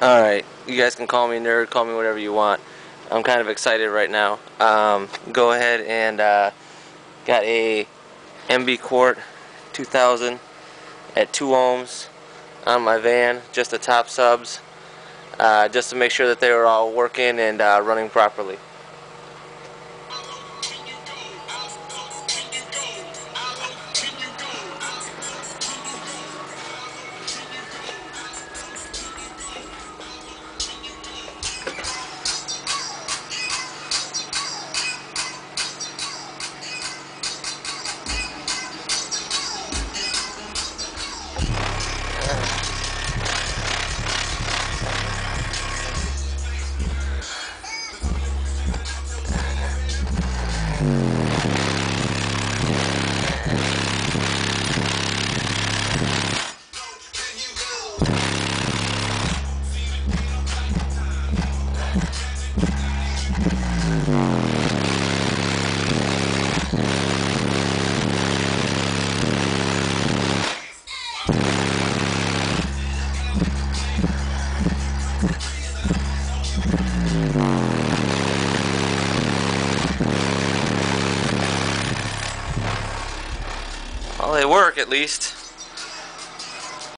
Alright, you guys can call me nerd, call me whatever you want. I'm kind of excited right now. Go ahead and got a MB Quart 2000 at 2 ohms on my van, just the top subs, just to make sure that they were all working and running properly. Well, they work at least.